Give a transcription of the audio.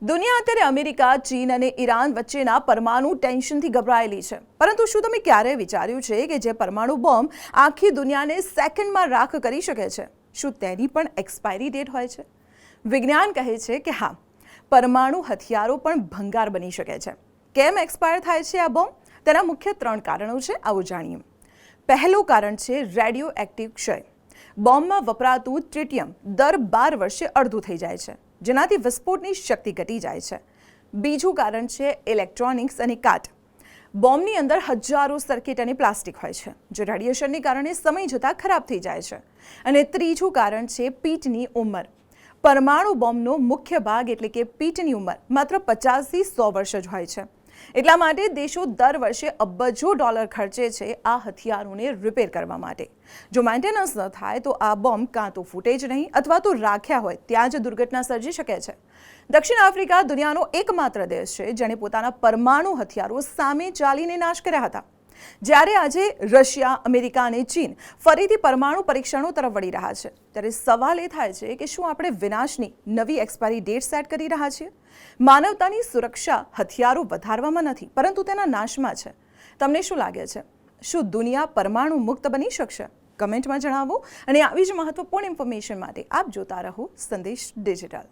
દુનિયા અત્યારે અમેરિકા, ચીન અને ઈરાન વચ્ચેના પરમાણુ ટેન્શનથી ગભરાયેલી છે. પરંતુ શું તમે ક્યારેય વિચાર્યું છે કે જે પરમાણુ બોમ્બ આખી દુનિયાને સેકન્ડમાં રાખ કરી શકે છે, શું તેની પણ એક્સપાયરી ડેટ હોય છે? વિજ્ઞાન કહે છે કે હા, પરમાણુ હથિયારો પણ ભંગાર બની શકે છે. કેમ એક્સપાયર થાય છે આ બોમ્બ? તેના મુખ્ય 3 કારણો છે, આવું જાણીએ. પહેલું કારણ છે રેડિયો એક્ટિવ ક્ષય. બોમ્બમાં વપરાતું ટ્રિટિયમ દર 12 વર્ષે અડધું થઈ જાય છે, જેનાથી વિસ્ફોટની શક્તિ ઘટી જાય છે. બીજું કારણ છે ઇલેક્ટ્રોનિક્સ અને કાટ. બોમ્બની અંદર હજારો સર્કિટ અને પ્લાસ્ટિક હોય છે, જે રેડિયેશનને કારણે સમય જતાં ખરાબ થઈ જાય છે. અને ત્રીજું કારણ છે પીટની ઉંમર. પરમાણુ બોમ્બનો મુખ્ય ભાગ એટલે કે પીટની ઉંમર માત્ર 50થી 100 વર્ષ જ હોય છે. એટલા માટે દેશો દર વર્ષે અબજો ડોલર ખર્ચે છે આ હથિયારોને રિપેર કરવા માટે. જો મેન્ટેનન્સ ન થાય તો આ બોમ્બ કાં તો ફૂટે જ નહીં અથવા તો રાખ્યા હોય ત્યાં જ દુર્ઘટના સર્જી શકે છે. દક્ષિણ આફ્રિકા દુનિયાનો એકમાત્ર દેશ છે જેણે પોતાના પરમાણુ હથિયારો સામે ચાલીને નાશ કર્યા હતા. જ્યારે આજે રશિયા, અમેરિકા અને ચીન ફરીથી પરમાણુ પરીક્ષણો તરફ વળી રહ્યા છે, ત્યારે સવાલ એ થાય છે કે શું આપણે વિનાશની નવી એક્સપાયરી ડેટ સેટ કરી રહ્યા છીએ? માનવતાની સુરક્ષા હથિયારો વધારવામાં નથી, પરંતુ તેના નાશમાં છે. તમને શું લાગે છે, શું દુનિયા પરમાણુ મુક્ત બની શકશે? કમેન્ટમાં જણાવો. અને આવી જ મહત્વપૂર્ણ ઇન્ફોર્મેશન માટે આપ જોતા રહો સંદેશ ડિજિટલ.